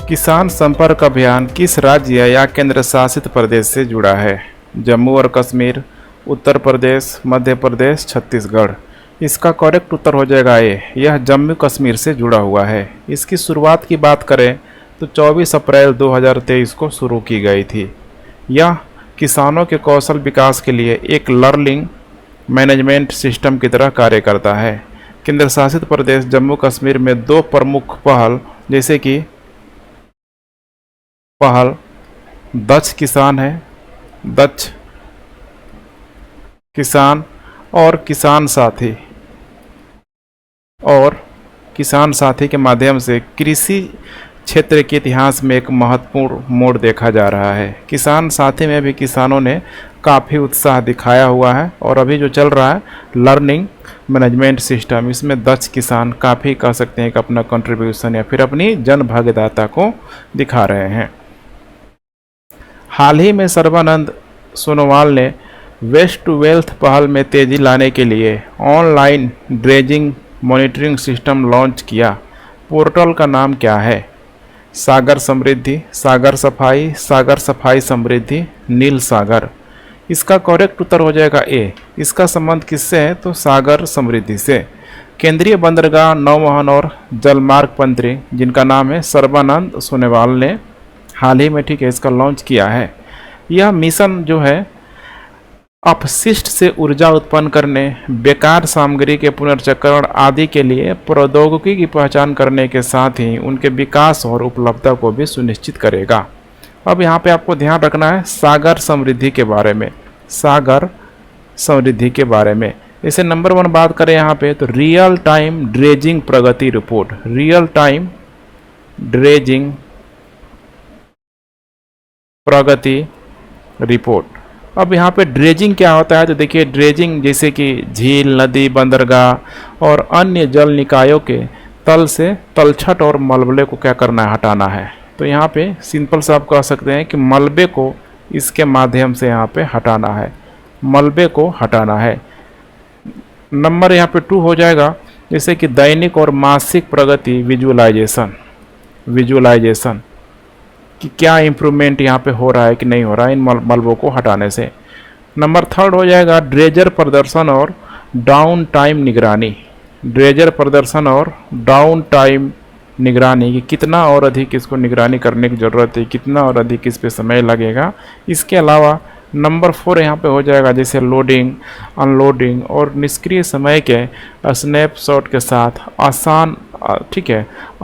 किसान संपर्क अभियान किस राज्य या केंद्र शासित प्रदेश से जुड़ा है? जम्मू और कश्मीर, उत्तर प्रदेश, मध्य प्रदेश, छत्तीसगढ़। इसका करेक्ट उत्तर हो जाएगा ए, यह जम्मू कश्मीर से जुड़ा हुआ है। इसकी शुरुआत की बात करें तो 24 अप्रैल 2023 को शुरू की गई थी। यह किसानों के कौशल विकास के लिए एक लर्निंग मैनेजमेंट सिस्टम की तरह कार्य करता है। केंद्र शासित प्रदेश जम्मू कश्मीर में दो प्रमुख पहल जैसे कि पहल दक्ष किसान है, दक्ष किसान और किसान साथी, और किसान साथी के माध्यम से कृषि क्षेत्र के इतिहास में एक महत्वपूर्ण मोड़ देखा जा रहा है। किसान साथी में भी किसानों ने काफ़ी उत्साह दिखाया हुआ है और अभी जो चल रहा है लर्निंग मैनेजमेंट सिस्टम, इसमें दक्ष किसान काफ़ी कह सकते हैं कि अपना कंट्रीब्यूशन या फिर अपनी जन भागीदारिता को दिखा रहे हैं। हाल ही में सर्बानंद सोनोवाल ने वेस्ट टू वेल्थ पहल में तेजी लाने के लिए online dredging monitoring system launch किया। पोर्टल का नाम क्या है? सागर समृद्धि, सागर सफाई समृद्धि, नील सागर। इसका करेक्ट उत्तर हो जाएगा ए। इसका संबंध किससे है? तो सागर समृद्धि से। केंद्रीय बंदरगाह, नौवहन और जलमार्ग मंत्री जिनका नाम है सर्बानंद सोनोवाल ने हाल ही में इसका लॉन्च किया है। यह मिशन जो है अपशिष्ट से ऊर्जा उत्पन्न करने, बेकार सामग्री के पुनर्चक्रण आदि के लिए प्रौद्योगिकी की पहचान करने के साथ ही उनके विकास और उपलब्धता को भी सुनिश्चित करेगा। अब यहाँ पे आपको ध्यान रखना है सागर समृद्धि के बारे में, सागर समृद्धि के बारे में। इसे नंबर 1 बात करें यहाँ पे तो रियल टाइम ड्रेजिंग प्रगति रिपोर्ट, रियल टाइम ड्रेजिंग प्रगति रिपोर्ट। अब यहाँ पे ड्रेजिंग क्या होता है तो देखिए ड्रेजिंग जैसे कि झील, नदी, बंदरगाह और अन्य जल निकायों के तल से तलछट और मलबे को क्या करना है? हटाना है। तो यहाँ पे सिंपल सा आप कह सकते हैं कि मलबे को इसके माध्यम से यहाँ पे हटाना है, मलबे को हटाना है। नंबर यहाँ पे 2 हो जाएगा जैसे कि दैनिक और मासिक प्रगति विजुअलाइजेशन, विजुअलाइजेशन कि क्या इम्प्रूवमेंट यहाँ पे हो रहा है कि नहीं हो रहा है इन मलबों को हटाने से। नंबर 3 हो जाएगा ड्रेजर प्रदर्शन और डाउन टाइम निगरानी, ड्रेजर प्रदर्शन और डाउन टाइम निगरानी कि कितना और अधिक इसको निगरानी करने की ज़रूरत है, कितना और अधिक इस पे समय लगेगा। इसके अलावा नंबर 4 यहाँ पे हो जाएगा जैसे लोडिंग, अनलोडिंग और निष्क्रिय समय के स्नैपशॉट के साथ आसान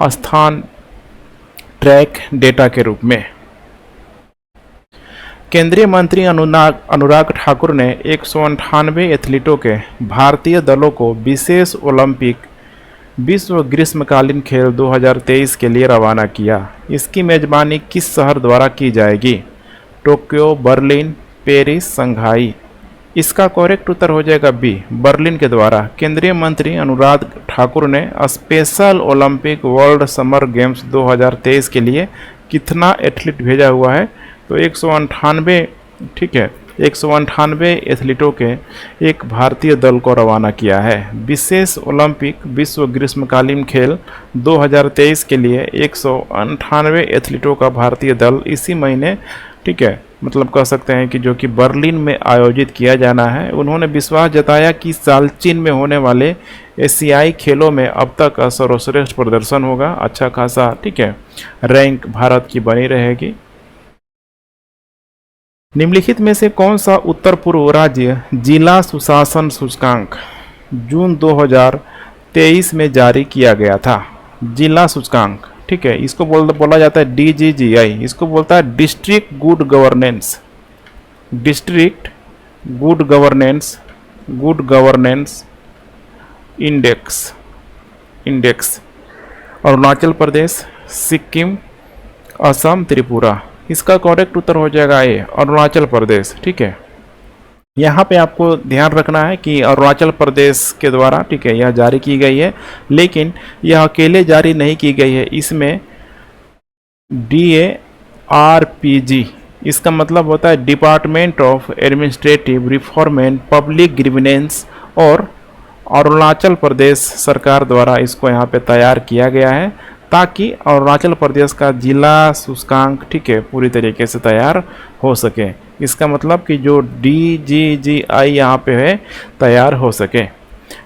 स्थान ट्रैक डेटा के रूप में। केंद्रीय मंत्री अनुराग ठाकुर ने 198 एथलीटों के भारतीय दलों को विशेष ओलंपिक विश्व ग्रीष्मकालीन खेल 2023 के लिए रवाना किया। इसकी मेजबानी किस शहर द्वारा की जाएगी? Tokyo, Berlin, Paris, Shanghai. इसका करेक्ट उत्तर हो जाएगा बी, बर्लिन के द्वारा। केंद्रीय मंत्री अनुराग ठाकुर ने special Olympic world summer games 2023 के लिए कितना एथलीट भेजा हुआ है? तो 198 198 एथलीटों के एक भारतीय दल को रवाना किया है। विशेष ओलंपिक विश्व ग्रीष्मकालीन खेल 2023 के लिए 198 एथलीटों का भारतीय दल इसी महीने मतलब कह सकते हैं कि जो कि बर्लिन में आयोजित किया जाना है। उन्होंने विश्वास जताया कि साल चीन में होने वाले एशियाई खेलों में अब तक सर्वश्रेष्ठ प्रदर्शन होगा। अच्छा खासा रैंक भारत की बनी रहेगी। निम्नलिखित में से कौन सा उत्तर पूर्व राज्य जिला सुशासन सूचकांक जून 2023 में जारी किया गया था? जिला सूचकांक, इसको बोला जाता है DGGI, इसको बोलता है district good governance, district good governance index. Arunachal Pradesh, Sikkim, Assam, Tripura. इसका करेक्ट उत्तर हो जाएगा ए, अरुणाचल प्रदेश। यहाँ पे आपको ध्यान रखना है कि अरुणाचल प्रदेश के द्वारा यह जारी की गई है, लेकिन यह अकेले जारी नहीं की गई है। इसमें DARPG, इसका मतलब होता है department of administrative reform and public grievance, और अरुणाचल प्रदेश सरकार द्वारा इसको यहाँ पे तैयार किया गया है ताकि अरुणाचल प्रदेश का जिला सूचकांक, ठीक है, पूरी तरीके से तैयार हो सके। इसका मतलब कि जो DGGI यहाँ पे है तैयार हो सके।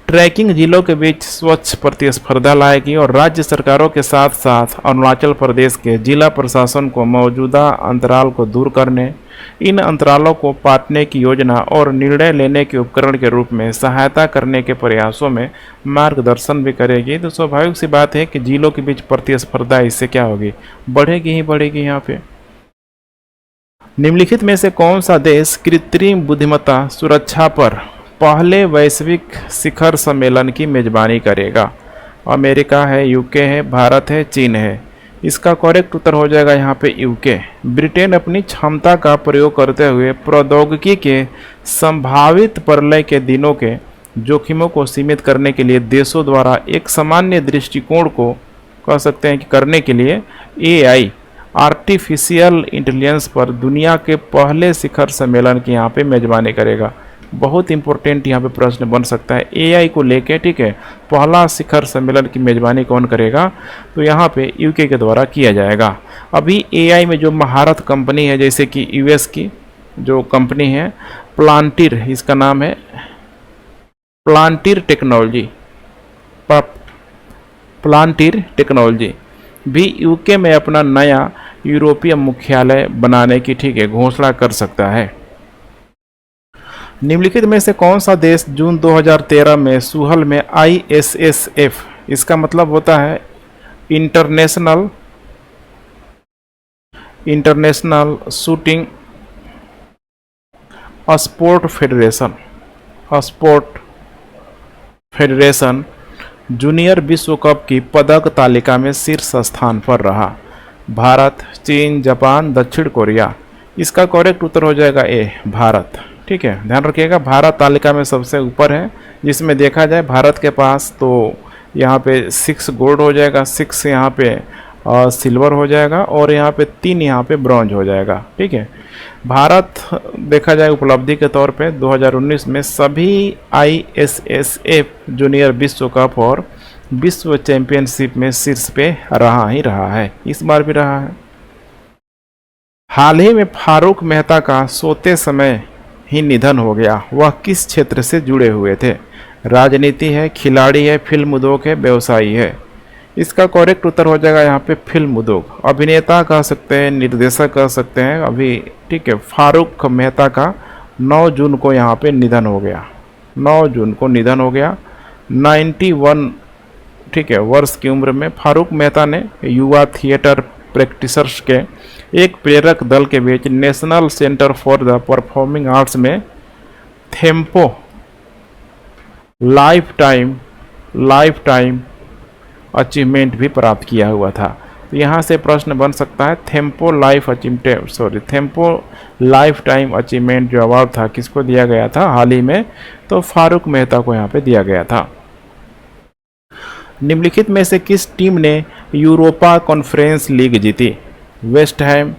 ट्रैकिंग जिलों के बीच स्वच्छ प्रतिस्पर्धा लाएगी और राज्य सरकारों के साथ साथ अरुणाचल प्रदेश के जिला प्रशासन को मौजूदा अंतराल को दूर करने, इन अंतरालों को पाटने की योजना और निर्णय लेने के उपकरण के रूप में सहायता करने के प्रयासों में मार्गदर्शन भी करेगी। तो स्वाभाविक सी बात है कि जिलों के बीच प्रतिस्पर्धा इससे क्या होगी, बढ़ेगी ही बढ़ेगी। यहाँ पे निम्नलिखित में से कौन सा देश कृत्रिम बुद्धिमत्ता सुरक्षा पर पहले वैश्विक शिखर सम्मेलन की मेजबानी करेगा? अमेरिका है, यूके है, भारत है, चीन है। इसका करेक्ट उत्तर हो जाएगा यहाँ पे यूके। ब्रिटेन अपनी क्षमता का प्रयोग करते हुए प्रौद्योगिकी के संभावित प्रलय के दिनों के जोखिमों को सीमित करने के लिए देशों द्वारा एक सामान्य दृष्टिकोण को कह सकते हैं कि करने के लिए AI आर्टिफिशियल इंटेलिजेंस पर दुनिया के पहले शिखर सम्मेलन की यहाँ पे मेजबानी करेगा। बहुत इंपॉर्टेंट यहाँ पे प्रश्न बन सकता है AI को लेके, ठीक है। पहला शिखर सम्मेलन की मेजबानी कौन करेगा? तो यहाँ पे यूके के द्वारा किया जाएगा। अभी AI में जो महारत कंपनी है, जैसे कि US की जो कंपनी है प्लांटिर, इसका नाम है प्लांटिर टेक्नोलॉजी, प्लांटिर टेक्नोलॉजी भी यूके में अपना नया यूरोपीय मुख्यालय बनाने की, ठीक है, घोषणा कर सकता है। निम्नलिखित में से कौन सा देश जून 2013 में सूहल में ISSF, इसका मतलब होता है international shooting sport federation junior विश्व कप की पदक तालिका में शीर्ष स्थान पर रहा? भारत, चीन, जापान, दक्षिण कोरिया। इसका करेक्ट उत्तर हो जाएगा ए, भारत। ठीक है, ध्यान रखिएगा, भारत तालिका में सबसे ऊपर है। जिसमें देखा जाए भारत के पास तो यहाँ पे 6 गोल्ड हो जाएगा, 6 यहाँ पे सिल्वर हो जाएगा और यहाँ पे 3 यहाँ पे ब्रॉन्ज हो जाएगा। ठीक है, भारत देखा जाए उपलब्धि के तौर पे 2019 में सभी ISSF जूनियर विश्व कप और विश्व चैंपियनशिप में शीर्ष पे रहा ही रहा है, इस बार भी रहा है। हाल ही में फारूक मेहता का सोते समय ही निधन हो गया। वह किस क्षेत्र से जुड़े हुए थे? राजनीति है, खिलाड़ी है, फिल्म उद्योग है, व्यवसायी है। इसका करेक्ट उत्तर हो जाएगा यहाँ पे फिल्म उद्योग। अभिनेता कह सकते हैं, निर्देशक कह सकते हैं अभी। ठीक है, फारूक मेहता का 9 जून को यहाँ पे निधन हो गया, 9 जून को निधन हो गया 91, ठीक है, वर्ष की उम्र में। फारूक मेहता ने युवा थिएटर प्रैक्टिशर्स के एक प्रेरक दल के बीच national centre for the performing arts में थेम्पो लाइफ टाइम अचीवमेंट भी प्राप्त किया हुआ था। तो यहाँ से प्रश्न बन सकता है थेम्पो लाइफ टाइम अचीवमेंट जो अवार्ड था किसको दिया गया था हाल ही में? तो फारूक मेहता को यहाँ पे दिया गया था। निम्नलिखित में से किस टीम ने यूरोपा कॉन्फ्रेंस लीग जीती? वेस्ट हैम,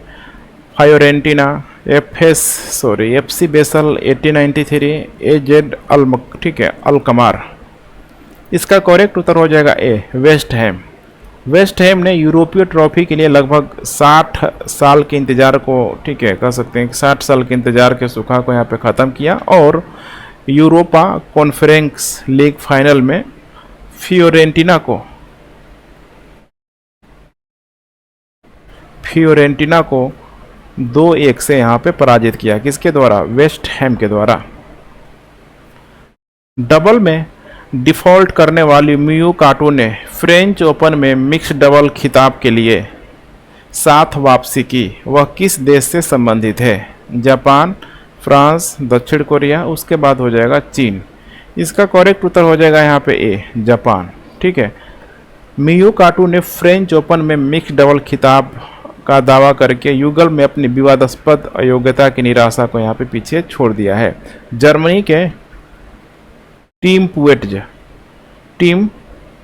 फायोरेंटीना, FC बेसल 1893, ठीक है, अलकमार। इसका करेक्ट उत्तर हो जाएगा ए, वेस्ट हैम। वेस्ट हैम ने यूरोपीय ट्रॉफी के लिए लगभग 60 साल के इंतजार को, ठीक है, कह सकते हैं 60 साल के इंतजार के सुखा को यहाँ पे ख़त्म किया और यूरोपा कॉन्फ्रेंस लीग फाइनल में फियोरेंटीना को 2-1 से यहाँ पे पराजित किया। किसके द्वारा? वेस्ट हैम के द्वारा। डबल में डिफॉल्ट करने वाली मियू काटो ने फ्रेंच ओपन में मिक्स्ड डबल खिताब के लिए साथ वापसी की। वह किस देश से संबंधित है? जापान, फ्रांस, दक्षिण कोरिया, उसके बाद हो जाएगा चीन। इसका करेक्ट उत्तर हो जाएगा यहाँ पे ए, जापान। ठीक है, मियू काटो ने फ्रेंच ओपन में मिक्स्ड डबल खिताब का दावा करके युगल में अपनी विवादास्पद अयोग्यता की निराशा को यहाँ पे पीछे छोड़ दिया है। जर्मनी के टीम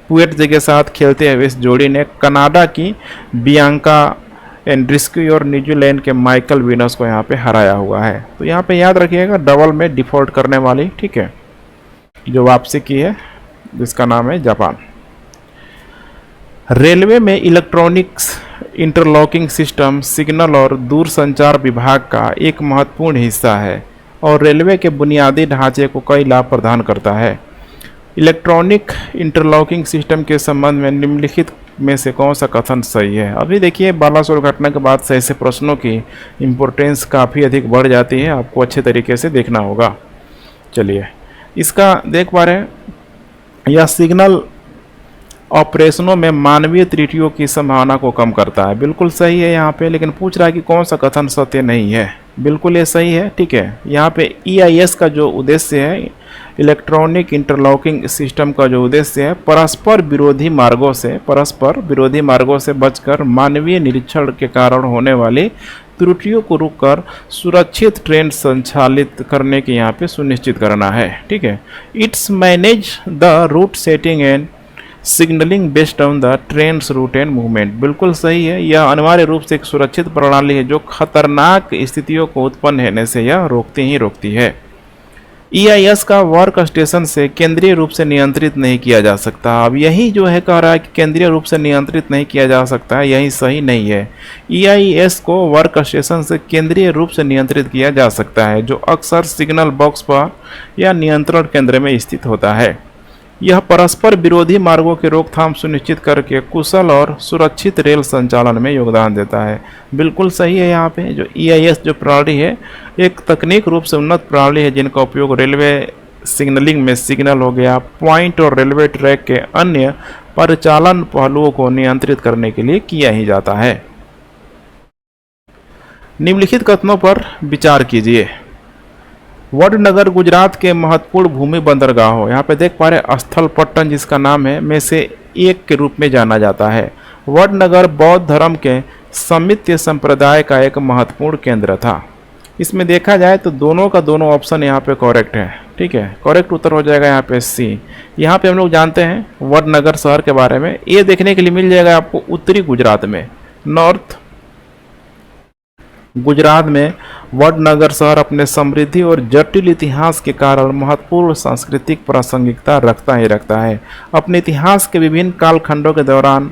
पुएट्जे के साथ खेलते हुए इस जोड़ी ने कनाडा की बियांका एंड्रिस्की और न्यूजीलैंड के माइकल विनस को यहाँ पे हराया हुआ है। तो यहाँ पे याद रखिएगा डबल में डिफॉल्ट करने वाली, ठीक है, जो वापसी की है जिसका नाम है जापान। रेलवे में इलेक्ट्रॉनिक्स इंटरलॉकिंग सिस्टम सिग्नल और दूरसंचार विभाग का एक महत्वपूर्ण हिस्सा है और रेलवे के बुनियादी ढांचे को कई लाभ प्रदान करता है। इलेक्ट्रॉनिक इंटरलॉकिंग सिस्टम के संबंध में निम्नलिखित में से कौन सा कथन सही है। अभी देखिए, बालासोर घटना के बाद से ऐसे प्रश्नों की इम्पोर्टेंस काफ़ी अधिक बढ़ जाती है, आपको अच्छे तरीके से देखना होगा। चलिए इसका देख पा रहे हैं, यह सिग्नल ऑपरेशनों में मानवीय त्रुटियों की संभावना को कम करता है। बिल्कुल सही है यहाँ पे, लेकिन पूछ रहा है कि कौन सा कथन सत्य नहीं है। बिल्कुल ये सही है, ठीक है। यहाँ पे EIS का जो उद्देश्य है, इलेक्ट्रॉनिक इंटरलॉकिंग सिस्टम का जो उद्देश्य है, परस्पर विरोधी मार्गों से बचकर मानवीय निरीक्षण के कारण होने वाली त्रुटियों को रोककर सुरक्षित ट्रेन संचालित करने की यहाँ पे सुनिश्चित करना है, ठीक है। It's manage the route setting and signalling based on the train's route and movement. बिल्कुल सही है, यह अनिवार्य रूप से एक सुरक्षित प्रणाली है जो खतरनाक स्थितियों को उत्पन्न होने से यह रोकती है। EIS का वर्क स्टेशन से केंद्रीय रूप से नियंत्रित नहीं किया जा सकता। अब यही जो है कह रहा है कि केंद्रीय रूप से नियंत्रित नहीं किया जा सकता है, यही सही नहीं है। EIS को वर्क स्टेशन से केंद्रीय रूप से नियंत्रित किया जा सकता है, जो अक्सर सिग्नल बॉक्स पर या नियंत्रण केंद्र में स्थित होता है। यह परस्पर विरोधी मार्गों की रोकथाम सुनिश्चित करके कुशल और सुरक्षित रेल संचालन में योगदान देता है। बिल्कुल सही है, यहाँ पे जो EIS जो प्रणाली है एक तकनीक रूप से उन्नत प्रणाली है जिनका उपयोग रेलवे सिग्नलिंग में सिग्नल हो गया, पॉइंट और रेलवे ट्रैक के अन्य परिचालन पहलुओं को नियंत्रित करने के लिए किया ही जाता है। निम्नलिखित कथनों पर विचार कीजिए। वडनगर गुजरात के महत्वपूर्ण भूमि बंदरगाह, यहाँ पे देख पा रहे स्थलपट्टन जिसका नाम है में से एक के रूप में जाना जाता है। वडनगर बौद्ध धर्म के समित्य संप्रदाय का एक महत्वपूर्ण केंद्र था। इसमें देखा जाए तो दोनों का दोनों ऑप्शन यहाँ पे करेक्ट है, ठीक है। करेक्ट उत्तर हो जाएगा यहाँ पे C। यहाँ पे हम लोग जानते हैं वडनगर शहर के बारे में, ये देखने के लिए मिल जाएगा आपको उत्तरी गुजरात में। नॉर्थ गुजरात में वडनगर शहर अपने समृद्धि और जटिल इतिहास के कारण महत्वपूर्ण सांस्कृतिक प्रासंगिकता रखता है। अपने इतिहास के विभिन्न कालखंडों के दौरान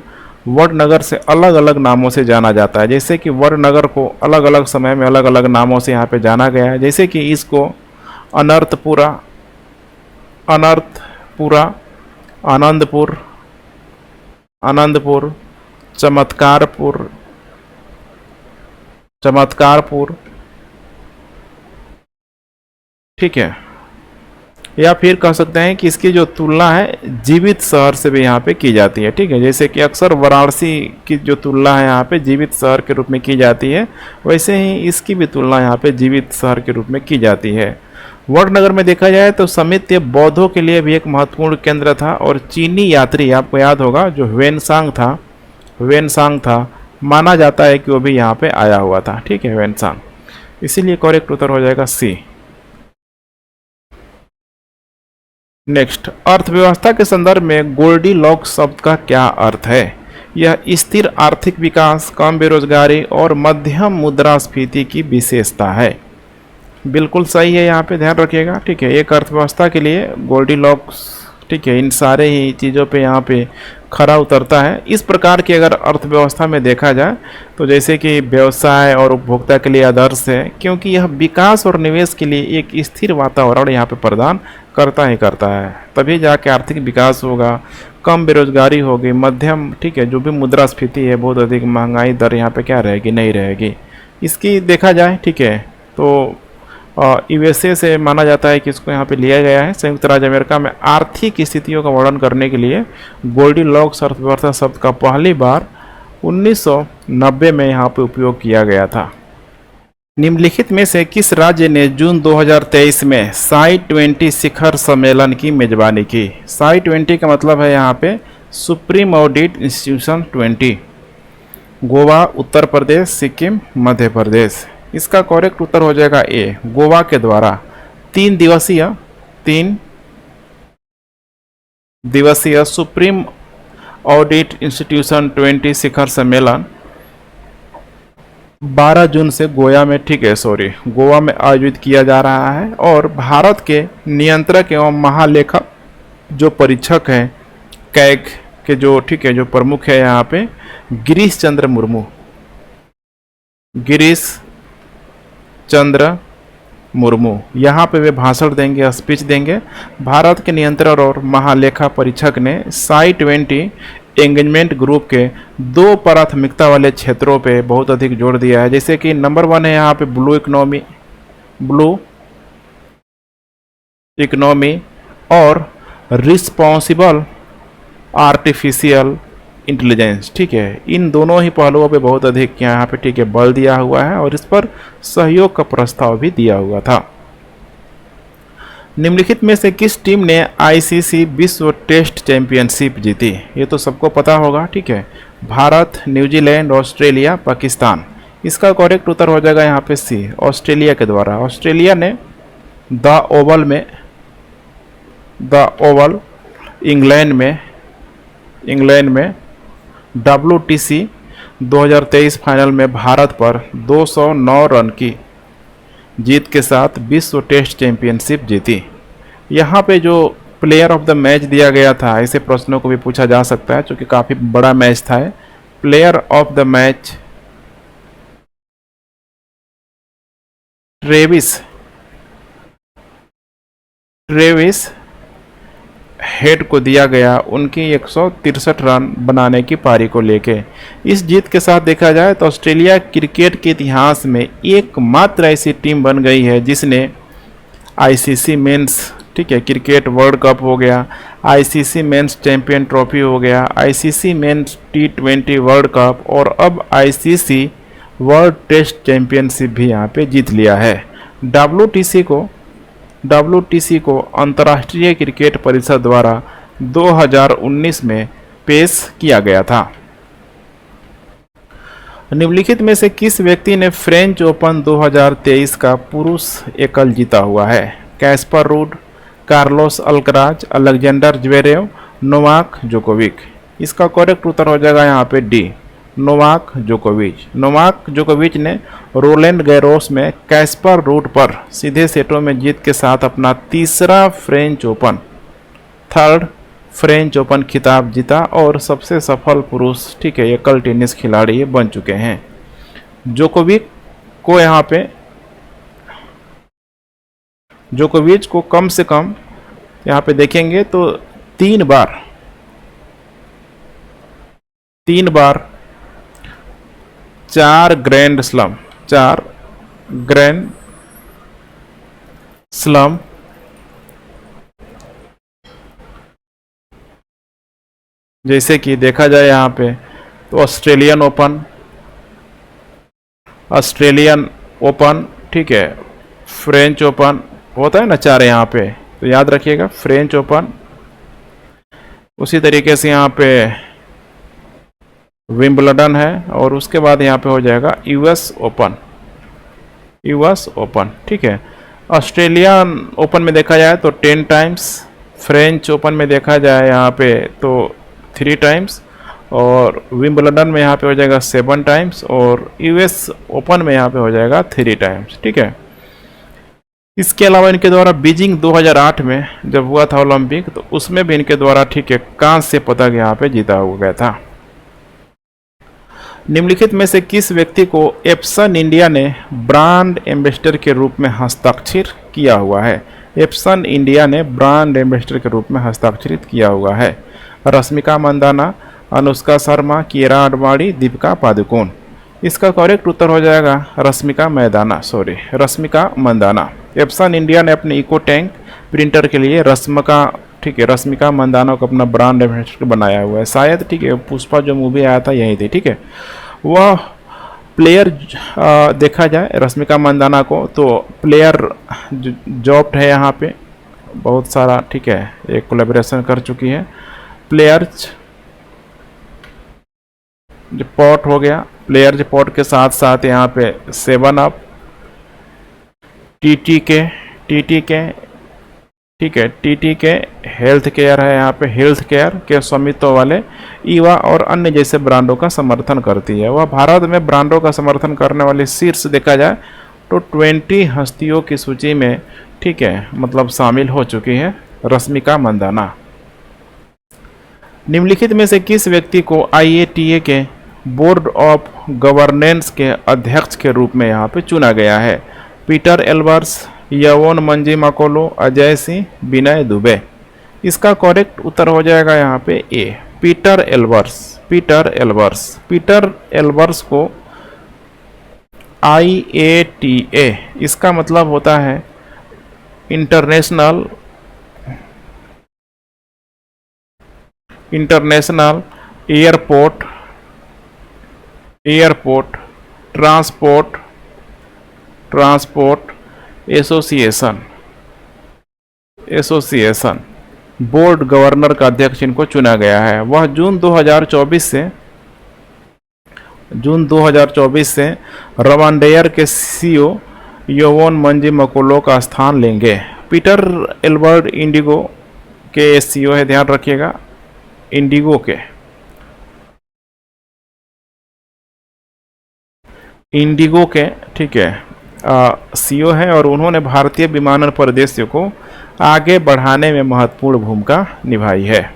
वडनगर से अलग अलग नामों से जाना जाता है। जैसे कि वडनगर को अलग अलग समय में अलग अलग नामों से यहाँ पे जाना गया है। जैसे कि इसको अनर्थपुरा, आनंदपुर, चमत्कारपुर, ठीक है। या फिर कह सकते हैं कि इसकी जो तुलना है जीवित शहर से भी यहाँ पे की जाती है, ठीक है। जैसे कि अक्सर वाराणसी की जो तुलना है यहाँ पे जीवित शहर के रूप में की जाती है, वैसे ही इसकी भी तुलना यहाँ पे जीवित शहर के रूप में की जाती है। वडनगर में देखा जाए तो समित्य बौद्धों के लिए भी एक महत्वपूर्ण केंद्र था और चीनी यात्री, आपको याद होगा, जो वेनसांग था, माना जाता है कि वो भी यहाँ पे आया हुआ था, ठीक है, वेनसांग। इसीलिए करेक्ट उत्तर हो जाएगा C। नेक्स्ट, अर्थव्यवस्था के संदर्भ में गोल्डीलॉक्स शब्द का क्या अर्थ है। यह स्थिर आर्थिक विकास, कम बेरोजगारी और मध्यम मुद्रास्फीति की विशेषता है। बिल्कुल सही है, यहाँ पे ध्यान रखिएगा, ठीक है। एक अर्थव्यवस्था के लिए गोल्डीलॉक्स, ठीक है, इन सारे ही चीज़ों पे यहाँ पे खरा उतरता है। इस प्रकार की अगर अर्थव्यवस्था में देखा जाए तो जैसे कि व्यवसाय और उपभोक्ता के लिए आदर्श है, क्योंकि यह विकास और निवेश के लिए एक स्थिर वातावरण यहाँ पे प्रदान करता है। तभी जाके आर्थिक विकास होगा, कम बेरोजगारी होगी, मध्यम, ठीक है, जो भी मुद्रास्फीति है, बहुत अधिक महंगाई दर यहाँ पे क्या रहेगी, नहीं रहेगी। इसकी देखा जाए, ठीक है, तो USA से माना जाता है कि इसको यहाँ पे लिया गया है। संयुक्त राज्य अमेरिका में आर्थिक स्थितियों का वर्णन करने के लिए गोल्डीलॉक्स अर्थव्यवस्था शब्द का पहली बार 1990 में यहाँ पे उपयोग किया गया था। निम्नलिखित में से किस राज्य ने जून 2023 में G20 शिखर सम्मेलन की मेजबानी की। G20 का मतलब है यहाँ पे supreme audit institution 20। Goa, Uttar Pradesh, Sikkim, Madhya Pradesh. इसका करेक्ट उत्तर हो जाएगा A, गोवा के द्वारा 3 दिवसीय सुप्रीम ऑडिट इंस्टीट्यूशन 20 शिखर सम्मेलन 12 जून से गोवा में आयोजित किया जा रहा है। और भारत के नियंत्रक एवं महालेखा जो परीक्षक हैं कैग, के जो ठीक है जो प्रमुख है यहाँ पे गिरीश चंद्र मुर्मू, गिरीश चंद्र मुर्मू। यहाँ पे वे भाषण देंगे, स्पीच देंगे। भारत के नियंत्रक और महालेखा परीक्षक ने साई-20 एंगेजमेंट ग्रुप के 2 प्राथमिकता वाले क्षेत्रों पे बहुत अधिक जोर दिया है, जैसे कि नंबर 1 है यहाँ पे ब्लू इकोनॉमी और रिस्पॉन्सिबल आर्टिफिशियल इंटेलिजेंस। ठीक है, इन दोनों ही पहलुओं पे बहुत अधिक यहाँ पे ठीक है बल दिया हुआ है और इस पर सहयोग का प्रस्ताव भी दिया हुआ था। निम्नलिखित में से किस टीम ने आईसीसी विश्व टेस्ट चैंपियनशिप जीती? ये तो सबको पता होगा। ठीक है, भारत, न्यूजीलैंड, ऑस्ट्रेलिया, पाकिस्तान। इसका करेक्ट उत्तर हो जाएगा यहाँ पे सी, ऑस्ट्रेलिया के द्वारा। ऑस्ट्रेलिया ने द ओवल इंग्लैंड में WTC 2023 फाइनल में भारत पर 209 रन की जीत के साथ विश्व टेस्ट चैंपियनशिप जीती। यहाँ पे जो प्लेयर ऑफ द मैच दिया गया था, ऐसे प्रश्नों को भी पूछा जा सकता है क्योंकि काफ़ी बड़ा मैच था। Player of the match Travis head को दिया गया उनकी 163 रन बनाने की पारी को लेके। इस जीत के साथ देखा जाए तो ऑस्ट्रेलिया क्रिकेट के इतिहास में एकमात्र ऐसी टीम बन गई है जिसने आईसीसी मेंस ठीक है क्रिकेट वर्ल्ड कप हो गया, आईसीसी मेंस चैंपियन ट्रॉफी हो गया, ICC men's T20 world cup और अब आईसीसी वर्ल्ड टेस्ट चैंपियनशिप भी यहाँ पे जीत लिया है। WTC को अंतर्राष्ट्रीय क्रिकेट परिषद द्वारा 2019 में पेश किया गया था। निम्नलिखित में से किस व्यक्ति ने फ्रेंच ओपन 2023 का पुरुष एकल जीता हुआ है? Caspar rude, Carlos Alcaraz, Alexander Zverev, Novak Djokovic. इसका करेक्ट उत्तर हो जाएगा यहाँ पे डी, नोवाक जोकोविच ने रोलैंड गैरोस में कैस्पर रूड पर सीधे सेटों में जीत के साथ अपना थर्ड फ्रेंच ओपन खिताब जीता और सबसे सफल पुरुष ठीक है एकल टेनिस खिलाड़ी ये बन चुके हैं। जोकोविच को कम से कम यहाँ पे देखेंगे तो 3 बार 4 ग्रैंड स्लम जैसे कि देखा जाए यहाँ पे तो ऑस्ट्रेलियन ओपन ठीक है, फ्रेंच ओपन होता है ना 4 यहाँ पे, तो याद रखिएगा फ्रेंच ओपन। उसी तरीके से यहाँ पे विंबलडन है और उसके बाद यहाँ पे हो जाएगा यूएस ओपन ठीक है। ऑस्ट्रेलियन ओपन में देखा जाए तो 10 टाइम्स, फ्रेंच ओपन में देखा जाए यहाँ पे तो 3 टाइम्स और विंबलडन में यहाँ पे हो जाएगा 7 टाइम्स और यूएस ओपन में यहाँ पे हो जाएगा 3 टाइम्स ठीक है। इसके अलावा इनके द्वारा बीजिंग 2008 में जब हुआ था ओलंपिक तो उसमें भी इनके द्वारा ठीक है कांस्य पदक यहाँ पे जीता हुआ गया था। निम्नलिखित में से किस व्यक्ति को एप्सन इंडिया ने ब्रांड एम्बेसडर के रूप में हस्ताक्षर किया हुआ है? एप्सन इंडिया ने ब्रांड एम्बेसडर के रूप में हस्ताक्षरित किया हुआ है। रश्मिका मंदाना, अनुष्का शर्मा, किरा आडवाणी, दीपिका पादुकोण। इसका करेक्ट उत्तर हो जाएगा रश्मिका मंदाना। एप्सन इंडिया ने अपने इको टैंक प्रिंटर के लिए रश्मिका मंदाना को अपना ब्रांड एम्बेसडर बनाया हुआ है। शायद ठीक है पुष्पा जो मूवी आया था यही थी ठीक है। वह प्लेयर देखा जाए रश्मिका मंदाना को तो प्लेयर जॉब है यहाँ पे बहुत सारा ठीक है, एक कोलैबोरेशन कर चुकी है। प्लेयर्स जो पॉट हो गया, प्लेयर्स पॉट के साथ साथ यहाँ पे 7 अप, TTK ठीक है, TTK हेल्थ केयर है यहाँ पे, हेल्थ केयर के स्वामित्व वाले ईवा और अन्य जैसे ब्रांडों का समर्थन करती है। वह भारत में ब्रांडों का समर्थन करने वाली शीर्ष देखा जाए तो 20 हस्तियों की सूची में ठीक है मतलब शामिल हो चुकी है रश्मिका मंदाना। निम्नलिखित में से किस व्यक्ति को IATA के बोर्ड ऑफ गवर्नेंस के अध्यक्ष के रूप में यहाँ पे चुना गया है? पीटर एल्बर्स, यवोन मंजी माकोलो, अजय सिंह, विनय दुबे। इसका करेक्ट उत्तर हो जाएगा यहाँ पे A, Pieter Elbers. Pieter Elbers, Pieter Elbers को IATA, इसका मतलब होता है international airport transport association board governor का अध्यक्ष इनको चुना गया है। वह जून 2024 से रवांडेयर के CEO योवोन मंजी मकोलो का स्थान लेंगे। पीटर एल्बर्ट इंडिगो के CEO है, ध्यान रखिएगा, इंडिगो के ठीक है CEO है और उन्होंने भारतीय विमानन परिदृश्य को आगे बढ़ाने में महत्वपूर्ण भूमिका निभाई है।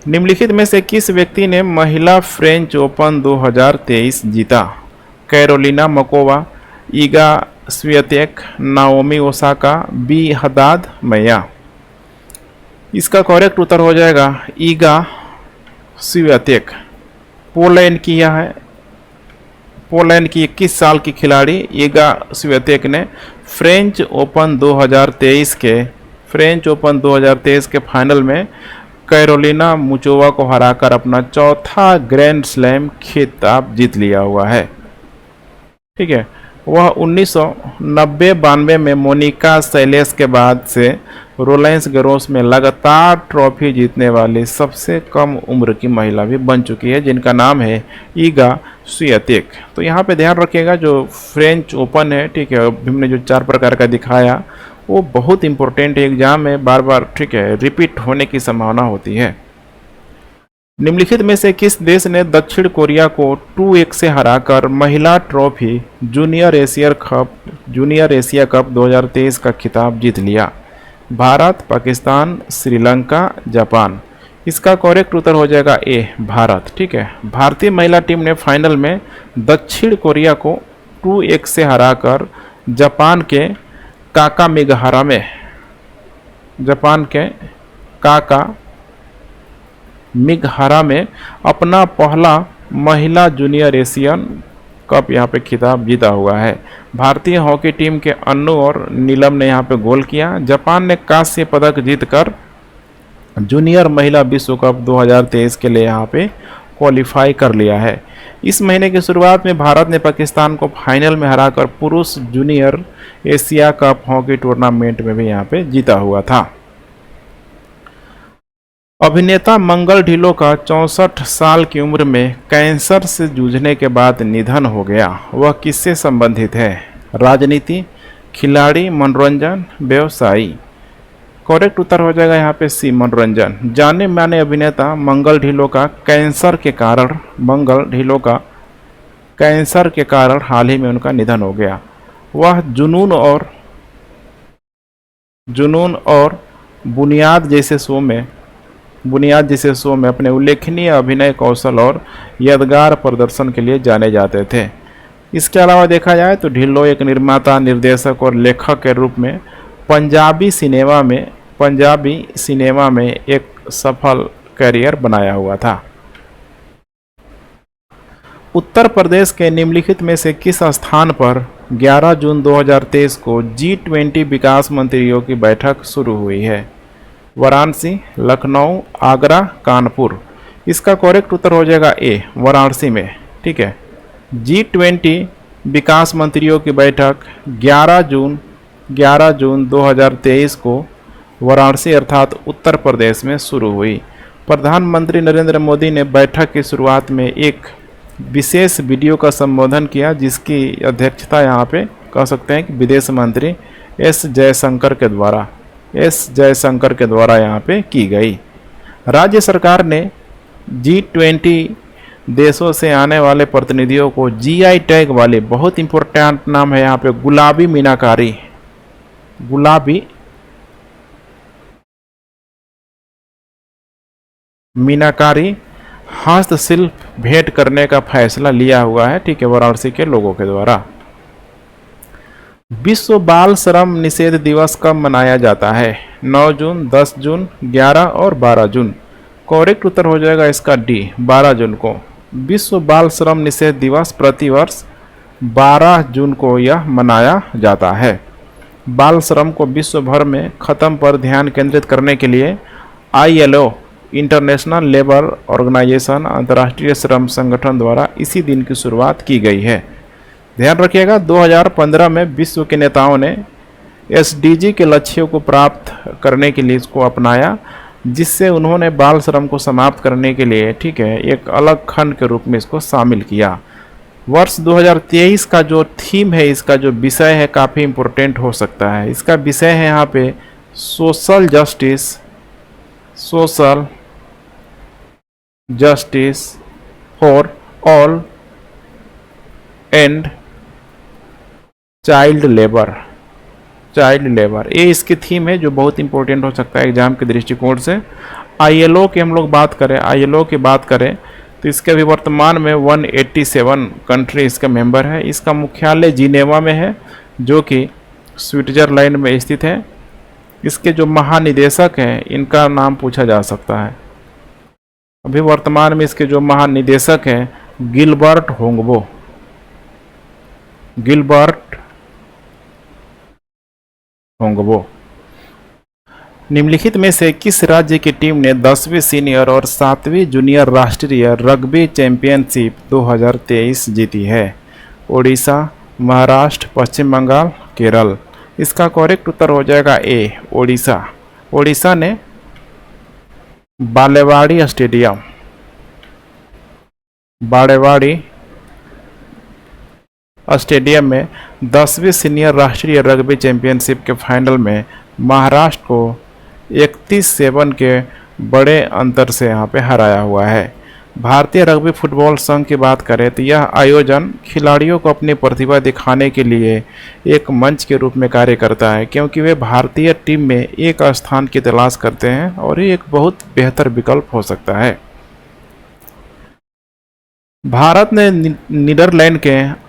निम्नलिखित में से किस व्यक्ति ने महिला फ्रेंच ओपन 2023 जीता? Karolina Muchova, Iga Swiatek, Naomi Osaka, Bea Haddad Maia. इसका करेक्ट उत्तर हो जाएगा ईगा स्वियातेक। पोलैंड की यह है, पोलैंड की 21 साल की खिलाड़ी ईगा स्वियातेक ने फ्रेंच ओपन 2023 के फाइनल में कैरोलिना मुचोवा को हराकर अपना चौथा ग्रैंड स्लैम खिताब जीत लिया हुआ है। ठीक है, वह 1990-92 में मोनिका सेलेस के बाद से रोलेंस गैरोस में लगातार ट्रॉफी जीतने वाली सबसे कम उम्र की महिला भी बन चुकी है, जिनका नाम है ईगा स्वियातेक। तो यहाँ पे ध्यान रखिएगा, जो फ्रेंच ओपन है, ठीक है, हमने जो 4 प्रकार का दिखाया वो बहुत इंपॉर्टेंट एग्जाम में बार बार, ठीक है, रिपीट होने की संभावना होती है। निम्नलिखित में से किस देश ने दक्षिण कोरिया को 2-1 से हराकर महिला ट्रॉफी जूनियर एशिया कप 2023 का खिताब जीत लिया? भारत, पाकिस्तान, श्रीलंका, जापान। इसका करेक्ट उत्तर हो जाएगा ए, भारत। ठीक है, भारतीय महिला टीम ने फाइनल में दक्षिण कोरिया को 2-1 से हराकर जापान के काकामिगहारा में अपना पहला महिला जूनियर एशियन कप यहाँ पे खिताब जीता हुआ है। भारतीय हॉकी टीम के अन्नू और नीलम ने यहाँ पे गोल किया। जापान ने कांस्य पदक जीतकर जूनियर महिला विश्व कप 2023 के लिए यहाँ पे क्वालिफाई कर लिया है। इस महीने की शुरुआत में भारत ने पाकिस्तान को फाइनल में हराकर पुरुष junior Asia cup hockey tournament में भी यहाँ पे जीता हुआ था। अभिनेता मंगल ढिल्लों का 64 साल की उम्र में कैंसर से जूझने के बाद निधन हो गया। वह किससे संबंधित है? राजनीति, खिलाड़ी, मनोरंजन, व्यवसायी। करेक्ट उत्तर हो जाएगा यहाँ पे सी, मनोरंजन। जाने माने अभिनेता मंगल ढिल्लों का कैंसर के कारण हाल ही में उनका निधन हो गया। वह जुनून और बुनियाद जैसे शो में अपने उल्लेखनीय अभिनय कौशल और यादगार प्रदर्शन के लिए जाने जाते थे। इसके अलावा देखा जाए तो ढिल्लों एक निर्माता, निर्देशक और लेखक के रूप में पंजाबी सिनेमा में एक सफल करियर बनाया हुआ था। उत्तर प्रदेश के निम्नलिखित में से किस स्थान पर 11 जून 2023 को G20 विकास मंत्रियों की बैठक शुरू हुई है? वाराणसी, लखनऊ, आगरा, कानपुर। इसका करेक्ट उत्तर हो जाएगा ए, वाराणसी में। ठीक है, G20 विकास मंत्रियों की बैठक 11 जून 2023 को वाराणसी अर्थात उत्तर प्रदेश में शुरू हुई। प्रधानमंत्री नरेंद्र मोदी ने बैठक की शुरुआत में एक विशेष वीडियो का संबोधन किया, जिसकी अध्यक्षता यहाँ पे कह सकते हैं कि विदेश मंत्री एस जयशंकर के द्वारा यहाँ पे की गई। राज्य सरकार ने G20 देशों से आने वाले प्रतिनिधियों को GI टैग वाले, बहुत इंपॉर्टेंट नाम है यहाँ पे, गुलाबी मीनाकारी हस्तशिल्प भेंट करने का फैसला लिया हुआ है, ठीक है, वाराणसी के लोगों के द्वारा। विश्व बाल श्रम निषेध दिवस कब मनाया जाता है? 9 जून, 10 जून, 11 और 12 जून। करेक्ट उत्तर हो जाएगा इसका डी, 12 जून को। विश्व बाल श्रम निषेध दिवस प्रतिवर्ष 12 जून को यह मनाया जाता है। बाल श्रम को विश्व भर में खत्म पर ध्यान केंद्रित करने के लिए ILO इंटरनेशनल लेबर ऑर्गेनाइजेशन अंतर्राष्ट्रीय श्रम संगठन द्वारा इसी दिन की शुरुआत की गई है। ध्यान रखिएगा 2015 में विश्व के नेताओं ने SDG के लक्ष्यों को प्राप्त करने के लिए इसको अपनाया, जिससे उन्होंने बाल श्रम को समाप्त करने के लिए, ठीक है, एक अलग खंड के रूप में इसको शामिल किया। वर्ष 2023 का जो थीम है, इसका जो विषय है, काफ़ी इम्पोर्टेंट हो सकता है। इसका विषय है यहाँ पे social justice for all and child labour. ये इसकी थीम है जो बहुत इंपॉर्टेंट हो सकता है एग्जाम के दृष्टिकोण से। ILO की हम लोग बात करें तो इसके अभी वर्तमान में 187 कंट्री इसका मेंबर है। इसका मुख्यालय जिनेवा में है, जो कि स्विट्जरलैंड में स्थित है। इसके जो महानिदेशक हैं, इनका नाम पूछा जा सकता है। अभी वर्तमान में इसके जो महानिदेशक हैं गिलबर्ट होंगबो। निम्नलिखित में से किस राज्य की टीम ने 10वीं सीनियर और 7वीं जूनियर राष्ट्रीय रग्बी चैंपियनशिप 2023 जीती है? ओडिशा, महाराष्ट्र, पश्चिम बंगाल, केरल। इसका करेक्ट उत्तर हो जाएगा ए, ओडिशा ने बालेवाड़ी स्टेडियम में 10वीं सीनियर राष्ट्रीय रग्बी चैंपियनशिप के फाइनल में महाराष्ट्र को 31-7 के बड़े अंतर से यहाँ पे हराया हुआ है। भारतीय रग्बी फुटबॉल संघ की बात करें तो यह आयोजन खिलाड़ियों को अपनी प्रतिभा दिखाने के लिए एक मंच के रूप में कार्य करता है, क्योंकि वे भारतीय टीम में एक स्थान की तलाश करते हैं और ये एक बहुत बेहतर विकल्प हो सकता है। भारत ने नीदरलैंड के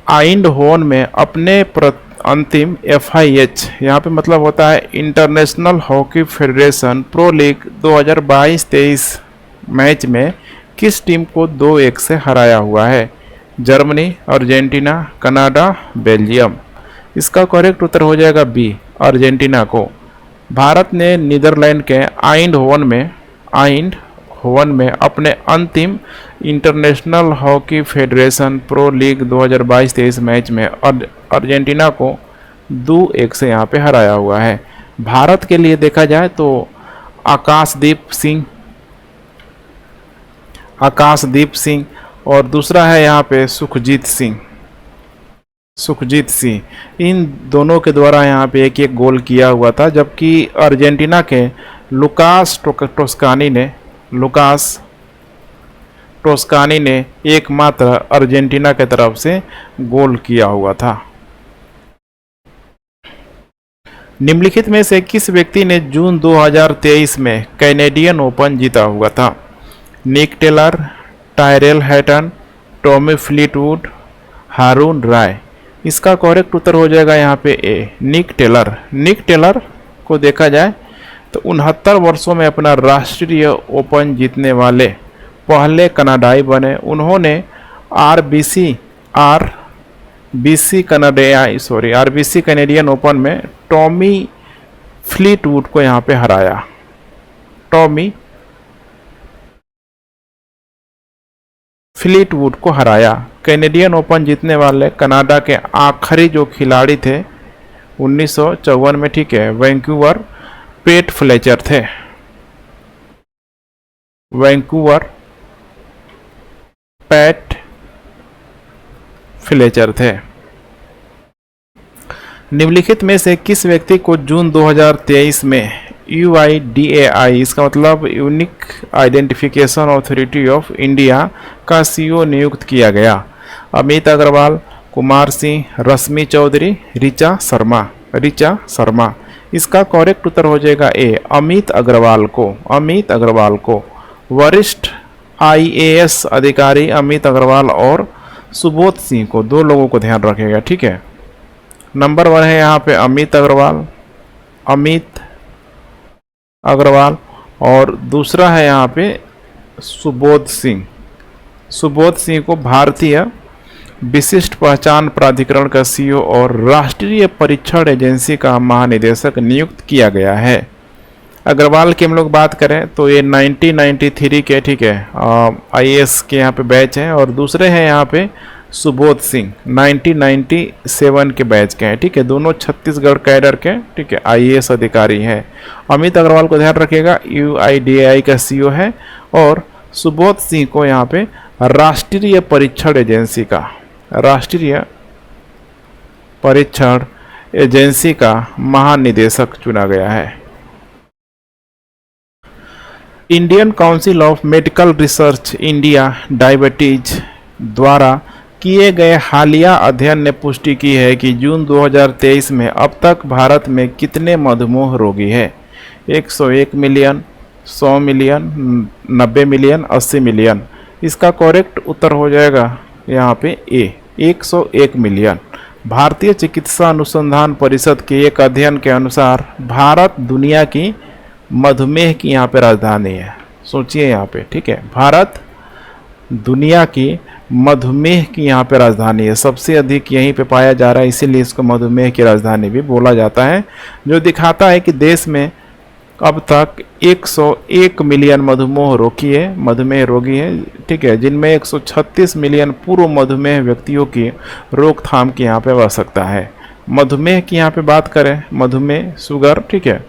आइंडहोवन में अपने अंतिम FIH, यहाँ पे मतलब होता है international hockey federation pro league 2022-23 match में किस टीम को 2-1 से हराया हुआ है? Germany, Argentina, Canada, Belgium. इसका करेक्ट उत्तर हो जाएगा बी, अर्जेंटीना को। भारत ने नीदरलैंड के आइंडहोवन में अपने अंतिम international hockey federation pro league 2022-23 match में अर्जेंटीना को 2-1 से यहाँ पे हराया हुआ है। भारत के लिए देखा जाए तो आकाशदीप सिंह और दूसरा है यहाँ पे सुखजीत सिंह। इन दोनों के द्वारा यहाँ पे एक गोल किया हुआ था, जबकि अर्जेंटीना के लुकास टोस्कानी ने एकमात्र अर्जेंटीना के तरफ से गोल किया हुआ था। निम्नलिखित में से किस व्यक्ति ने जून 2023 में कैनेडियन ओपन जीता हुआ था? निक टेलर, टायरेल हैटन, टॉमी फ्लीटवुड, हारून राय। इसका करेक्ट उत्तर हो जाएगा यहाँ पे ए, निक टेलर को देखा जाए तो 69 वर्षों में अपना राष्ट्रीय ओपन जीतने वाले पहले कनाडाई बने। उन्होंने आरबीसी कैनेडियन ओपन में टॉमी फ्लीटवुड को यहाँ पे हराया। कैनेडियन ओपन जीतने वाले कनाडा के आखिरी जो खिलाड़ी थे 1954 में, ठीक है, वैंकूवर पैट फ्लेचर थे। निम्नलिखित में से किस व्यक्ति को जून 2023 में UIDAI, इसका मतलब unique identification authority of India का CEO नियुक्त किया गया? अमित अग्रवाल, कुमार सिंह, रश्मि चौधरी, ऋचा शर्मा। इसका करेक्ट उत्तर हो जाएगा ए, अमित अग्रवाल को। वरिष्ठ आईएएस अधिकारी अमित अग्रवाल और सुबोध सिंह को, दो लोगों को ध्यान रखेगा, ठीक है। नंबर 1 है यहाँ पे अमित अग्रवाल और दूसरा है यहाँ पे सुबोध सिंह को भारतीय विशिष्ट पहचान प्राधिकरण का सीईओ और राष्ट्रीय परीक्षण एजेंसी का महानिदेशक नियुक्त किया गया है। अग्रवाल की हम लोग बात करें तो ये 1993 के, ठीक है, आईएएस के यहाँ पे बैच हैं और दूसरे हैं यहाँ पे सुबोध सिंह 1997 के बैच के हैं, ठीक है। दोनों छत्तीसगढ़ कैडर के, ठीक है, आईएएस अधिकारी हैं। अमित अग्रवाल को ध्यान रखिएगा, यूआईडीएआई का सीईओ है और सुबोध सिंह को यहाँ पे राष्ट्रीय परीक्षण एजेंसी का महानिदेशक चुना गया है। Indian council of medical research India diabetes द्वारा किए गए हालिया अध्ययन ने पुष्टि की है कि जून 2023 में अब तक भारत में कितने मधुमेह रोगी हैं। 101 मिलियन, 100 मिलियन, 90 मिलियन, 80 मिलियन। इसका करेक्ट उत्तर हो जाएगा यहाँ पे ए, 101 मिलियन। भारतीय चिकित्सा अनुसंधान परिषद के एक अध्ययन के अनुसार भारत दुनिया की मधुमेह की यहाँ पे राजधानी है। सोचिए यहाँ पे, ठीक है, भारत दुनिया की मधुमेह की यहाँ पे राजधानी है, सबसे अधिक यहीं पे पाया जा रहा है, इसीलिए इसको मधुमेह की राजधानी भी बोला जाता है, जो दिखाता है कि देश में अब तक 101 मिलियन मधुमेह रोगी है, ठीक है, जिनमें 136 मिलियन पूर्व मधुमेह व्यक्तियों की रोकथाम की यहाँ पे आवश्यकता है। मधुमेह की यहाँ पे बात करें, मधुमेह शुगर, ठीक है,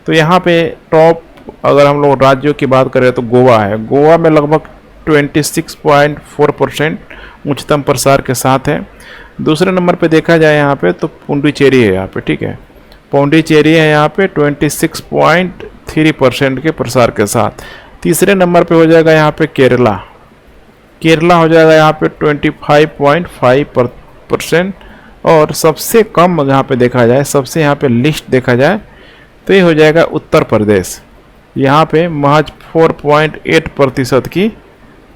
तो यहाँ पे टॉप अगर हम लोग राज्यों की बात करें तो गोवा है। गोवा में लगभग 26.4% उच्चतम प्रसार के साथ है। दूसरे नंबर पे देखा जाए यहाँ पे तो पुडुचेरी है यहाँ पे, ठीक है, पुडुचेरी है यहाँ पे 26.3% के प्रसार के साथ। तीसरे नंबर पे हो जाएगा यहाँ पे केरला हो जाएगा यहाँ पे 25.5%। और सबसे कम यहाँ पे देखा जाए, सबसे यहाँ पे लिस्ट देखा जाए तो ये हो जाएगा उत्तर प्रदेश, यहाँ पे महज 4.8% की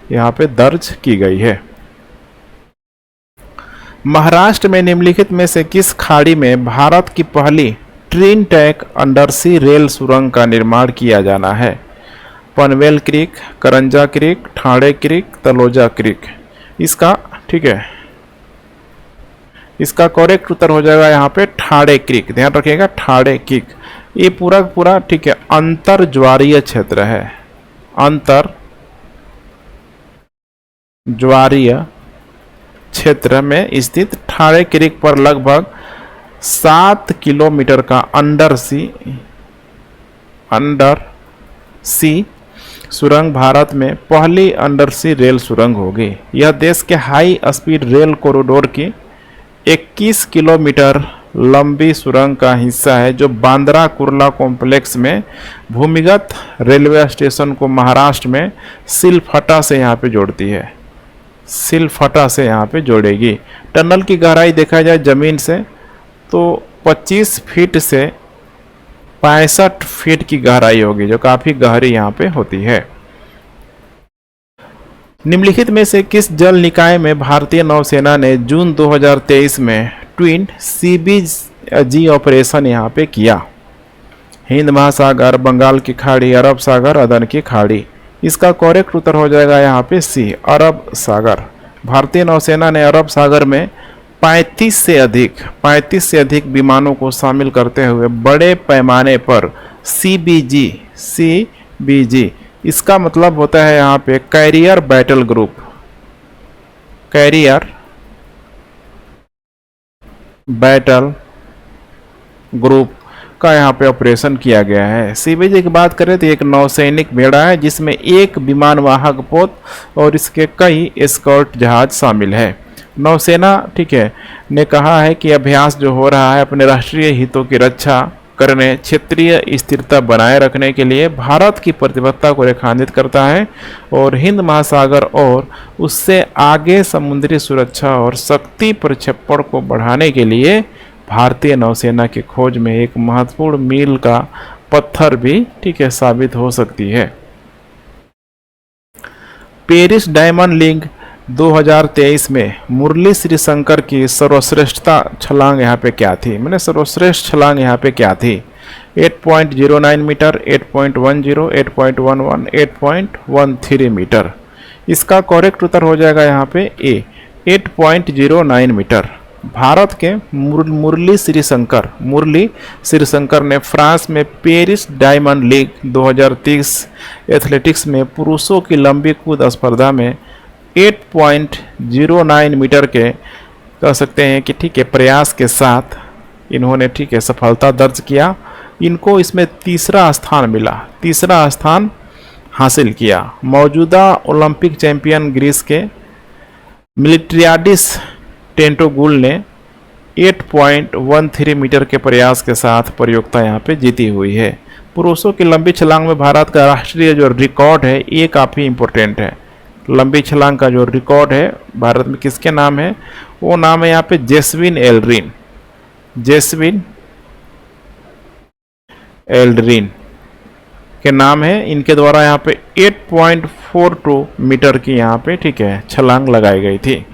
यहाँ पे दर्ज की गई है। महाराष्ट्र में निम्नलिखित में से किस खाड़ी में भारत की पहली ट्विन टैंक अंडरसी रेल सुरंग का निर्माण किया जाना है? Panvel creek, Karanja creek, Thane creek, Taloja creek. इसका, ठीक है, इसका करेक्ट उत्तर हो जाएगा यहाँ पे ठाणे क्रीक। ध्यान रखिएगा, ठाणे क्रीक। ये पूरा, ठीक है, अंतर ज्वारीय क्षेत्र है, अंतर ज्वारीय क्षेत्र में स्थित ठाणे क्रीक पर लगभग 7 किलोमीटर का अंडर सी सुरंग भारत में पहली अंडर सी रेल सुरंग होगी। यह देश के हाई स्पीड रेल कॉरिडोर की 21 किलोमीटर लंबी सुरंग का हिस्सा है, जो बांद्रा कुर्ला कॉम्प्लेक्स में भूमिगत रेलवे स्टेशन को महाराष्ट्र में सिलफटा से यहाँ पे जोड़ती है, सिलफटा से यहाँ पे जोड़ेगी। टनल की गहराई देखा जाए जमीन से तो 25 फीट से 65 फीट की गहराई होगी, जो काफ़ी गहरी यहाँ पे होती है। निम्नलिखित में से किस जल निकाय में भारतीय नौसेना ने जून 2023 में ट्विन सीबीजी ऑपरेशन यहाँ पे किया? हिंद महासागर, बंगाल की खाड़ी, अरब सागर, अदन की खाड़ी। इसका करेक्ट उत्तर हो जाएगा यहाँ पे सी, अरब सागर। भारतीय नौसेना ने अरब सागर में 35 से अधिक विमानों को शामिल करते हुए बड़े पैमाने पर सीबीजी, इसका मतलब होता है यहाँ पे carrier battle group, carrier battle group का यहाँ पे ऑपरेशन किया गया है। सीबीजी की बात करें तो एक नौसैनिक बेड़ा है जिसमें एक विमान वाहक पोत और इसके कई एस्कॉर्ट जहाज शामिल है। नौसेना, ठीक है, ने कहा है कि अभ्यास जो हो रहा है अपने राष्ट्रीय हितों की रक्षा करने, क्षेत्रीय स्थिरता बनाए रखने के लिए भारत की प्रतिबद्धता को रेखांकित करता है और हिंद महासागर और उससे आगे समुद्री सुरक्षा और शक्ति प्रक्षेपण को बढ़ाने के लिए भारतीय नौसेना की खोज में एक महत्वपूर्ण मील का पत्थर भी, ठीक है, साबित हो सकती है। पेरिस डायमंड लीग 2023 में मुरली श्रीशंकर की सर्वश्रेष्ठता छलांग यहाँ पे क्या थी, मैंने सर्वश्रेष्ठ छलांग यहाँ पे क्या थी? 8.09 मीटर, 8.10, 8.11, 8.13 मीटर। इसका करेक्ट उत्तर हो जाएगा यहाँ पे ए, 8.09 मीटर। भारत के मुरली श्रीशंकर ने फ्रांस में पेरिस डायमंड लीग 2023 एथलेटिक्स में पुरुषों की लंबी कूद स्पर्धा में 8.09 मीटर के कह सकते हैं कि ठीक है प्रयास के साथ इन्होंने ठीक है सफलता दर्ज किया। इनको इसमें तीसरा स्थान मिला, तीसरा स्थान हासिल किया। मौजूदा ओलंपिक चैंपियन ग्रीस के मिलिट्रियाडिस टेंटोगुल ने 8.13 मीटर के प्रयास के साथ प्रतियोगिता यहाँ पे जीती हुई है। पुरुषों की लंबी छलांग में भारत का राष्ट्रीय जो रिकॉर्ड है ये काफ़ी इम्पोर्टेंट है। लंबी छलांग का जो रिकॉर्ड है भारत में किसके नाम है? वो नाम है यहाँ पे जेस्विन एल्डरिन के नाम है। इनके द्वारा यहाँ पे 8.42 मीटर की यहाँ पे ठीक है छलांग लगाई गई थी।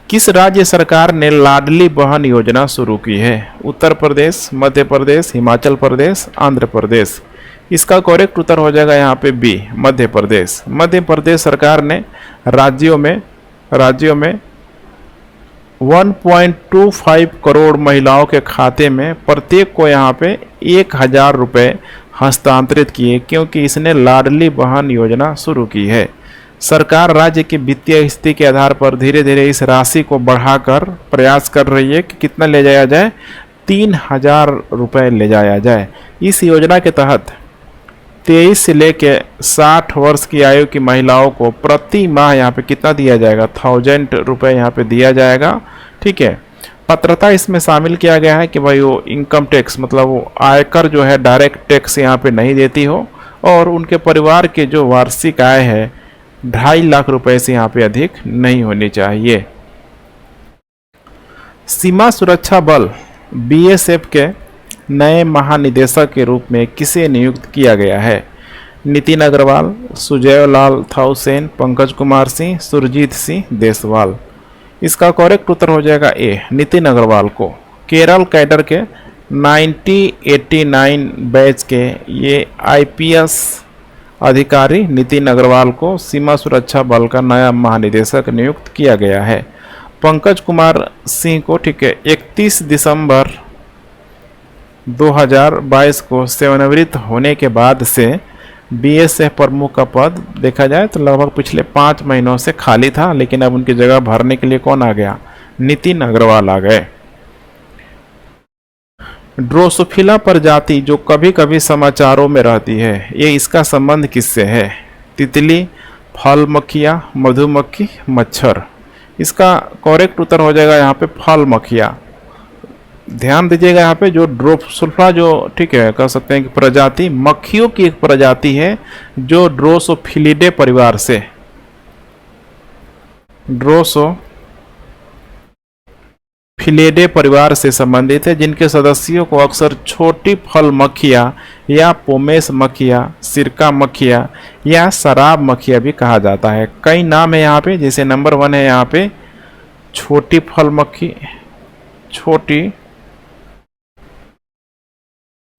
किस राज्य सरकार ने लाडली बहन योजना शुरू की है? उत्तर प्रदेश, मध्य प्रदेश, हिमाचल प्रदेश, आंध्र प्रदेश। इसका करेक्ट उत्तर हो जाएगा यहाँ पे बी, मध्य प्रदेश। मध्य प्रदेश सरकार ने राज्यों में 1.25 करोड़ महिलाओं के खाते में प्रत्येक को यहाँ पे 1,000 रुपये हस्तांतरित किए, क्योंकि इसने लाडली बहन योजना शुरू की है। सरकार राज्य की वित्तीय स्थिति के आधार पर धीरे धीरे इस राशि को बढ़ाकर प्रयास कर रही है कि कितना ले जाया जाए, 3,000 रुपये ले जाया जाए। इस योजना के तहत 23 से लेके 60 वर्ष की आयु की महिलाओं को प्रति माह यहाँ पे कितना दिया जाएगा? 1,000 रुपये यहाँ पे दिया जाएगा। ठीक है, पात्रता इसमें शामिल किया गया है कि भाई वो इनकम टैक्स मतलब वो आयकर जो है डायरेक्ट टैक्स यहाँ पे नहीं देती हो, और उनके परिवार के जो वार्षिक आय है 2.5 लाख रुपए से यहाँ पे अधिक नहीं होनी चाहिए। सीमा सुरक्षा बल बीएसएफ के नए महानिदेशक के रूप में किसे नियुक्त किया गया है? नितिन अग्रवाल, सुजयलाल थाउसेन, पंकज कुमार सिंह, सुरजीत सिंह देसवाल। इसका करेक्ट उत्तर हो जाएगा ए, नितिन अग्रवाल को। केरल कैडर के 1989 बैच के ये आईपीएस अधिकारी नितिन अग्रवाल को सीमा सुरक्षा बल का नया महानिदेशक नियुक्त किया गया है। पंकज कुमार सिंह को ठीक है 31 दिसंबर 2022 को सेवानिवृत्त होने के बाद से बीएसएफ प्रमुख का पद देखा जाए तो लगभग पिछले 5 महीनों से खाली था, लेकिन अब उनकी जगह भरने के लिए कौन आ गया? नितिन अग्रवाल आ गए। ड्रोसोफिला प्रजाति जो कभी कभी समाचारों में रहती है, ये इसका संबंध किससे है? तितली, फल मक्खिया, मधुमक्खी, मच्छर। इसका करेक्ट उत्तर हो जाएगा यहाँ पे फल मक्खिया। ध्यान दीजिएगा यहाँ पे जो ड्रोसोफिला जो ठीक है कह सकते हैं कि प्रजाति मक्खियों की एक प्रजाति है जो ड्रोसोफिलिडे परिवार से फिलेडे परिवार से संबंधित है, जिनके सदस्यों को अक्सर छोटी फल मक्खिया या पोमेस मक्खिया, सिरका मक्खिया या शराब मक्खिया भी कहा जाता है। कई नाम है यहाँ पे, जैसे नंबर 1 है यहाँ पे छोटी फल मक्खी, छोटी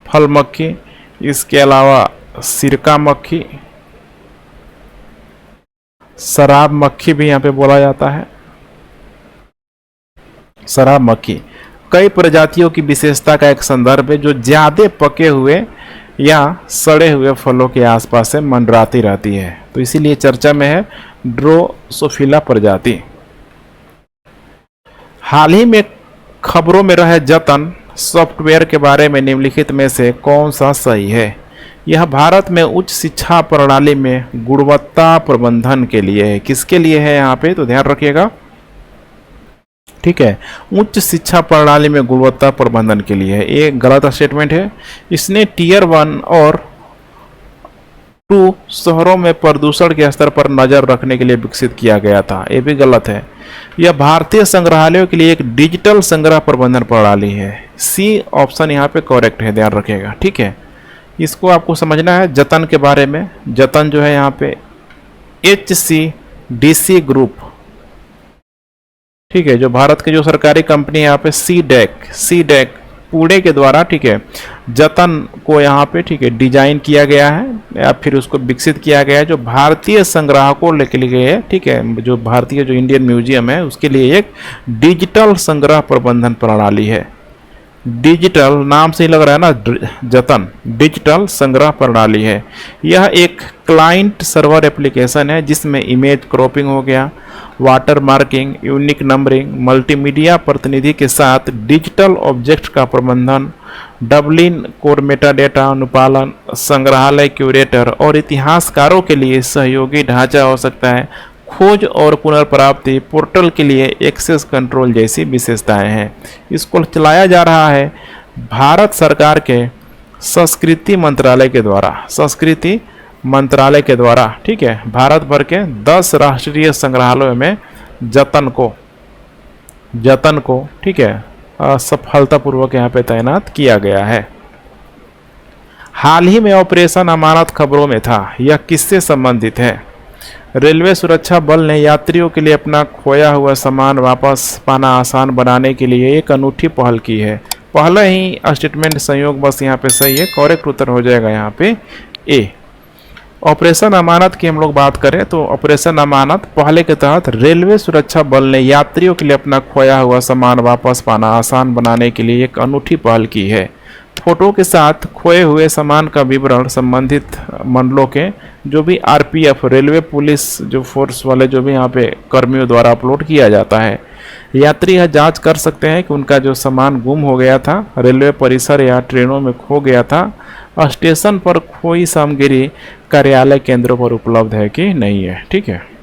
फल मक्खी, इसके अलावा सिरका मक्खी, शराब मक्खी भी यहाँ पे बोला जाता है। शराब मक्खी कई प्रजातियों की विशेषता का एक संदर्भ है जो ज्यादा पके हुए या सड़े हुए फलों के आसपास से मंडराती रहती है, तो इसीलिए चर्चा में है ड्रोसोफिला प्रजाति। हाल ही में खबरों में रहे जतन सॉफ्टवेयर के बारे में निम्नलिखित में से कौन सा सही है? यह भारत में उच्च शिक्षा प्रणाली में गुणवत्ता प्रबंधन के लिए है। किसके लिए है यहाँ पे? तो ध्यान रखिएगा, ठीक है, उच्च शिक्षा प्रणाली में गुणवत्ता प्रबंधन के लिए है। ये गलत स्टेटमेंट है। इसने टियर 1 और 2 शहरों में प्रदूषण के स्तर पर नजर रखने के लिए विकसित किया गया था। ये भी गलत है। यह भारतीय संग्रहालयों के लिए एक डिजिटल संग्रह प्रबंधन प्रणाली है। सी ऑप्शन यहाँ पे करेक्ट है, ध्यान रखिएगा, ठीक है। इसको आपको समझना है जतन के बारे में। जतन जो है यहाँ पे HCDC ग्रुप, ठीक है, जो भारत की जो सरकारी कंपनी है यहाँ पे सी डैक पुणे के द्वारा, ठीक है, जतन को यहाँ पे, ठीक है, डिजाइन किया गया है या फिर उसको विकसित किया गया है, जो भारतीय संग्राहकों के लिए है, ठीक है, जो भारतीय जो इंडियन म्यूजियम है उसके लिए एक डिजिटल संग्रह प्रबंधन प्रणाली है। डिजिटल नाम से ही लग रहा है ना, जतन डिजिटल संग्रह प्रणाली है। यह एक क्लाइंट सर्वर एप्लीकेशन है जिसमें इमेज क्रॉपिंग हो गया, water marking, unique numbering, multimedia प्रतिनिधि के साथ डिजिटल ऑब्जेक्ट का प्रबंधन, डबलिन कोर मेटाडेटा अनुपालन, संग्रहालय क्यूरेटर और इतिहासकारों के लिए सहयोगी ढांचा हो सकता है, खोज और पुनर्प्राप्ति, पोर्टल के लिए एक्सेस कंट्रोल जैसी विशेषताएं हैं। इसको चलाया जा रहा है भारत सरकार के संस्कृति मंत्रालय के द्वारा, ठीक है, भारत भर के 10 राष्ट्रीय संग्रहालयों में जतन को, ठीक है, सफलतापूर्वक यहाँ पे तैनात किया गया है। हाल ही में ऑपरेशन अमानत खबरों में था, यह किससे संबंधित है? रेलवे सुरक्षा बल ने यात्रियों के लिए अपना खोया हुआ सामान वापस पाना आसान बनाने के लिए एक अनूठी पहल की है। पहले ही स्टेटमेंट संयोग बस यहाँ पे सही है, करेक्ट उत्तर हो जाएगा यहाँ पे ए। ऑपरेशन अमानत की हम लोग बात करें तो ऑपरेशन अमानत पहले के तहत रेलवे सुरक्षा बल ने यात्रियों के लिए अपना खोया हुआ सामान वापस पाना आसान बनाने के लिए एक अनूठी पहल की है। फोटो के साथ खोए हुए सामान का विवरण संबंधित मंडलों के जो भी आरपीएफ रेलवे पुलिस जो फोर्स वाले जो भी यहाँ पे कर्मियों द्वारा अपलोड किया जाता है। यात्री यह जांच कर सकते हैं कि उनका जो सामान गुम हो गया था, रेलवे परिसर या ट्रेनों में खो गया था, स्टेशन पर खोई सामग्री कार्यालय केंद्रों पर उपलब्ध है कि नहीं है, ठीक है।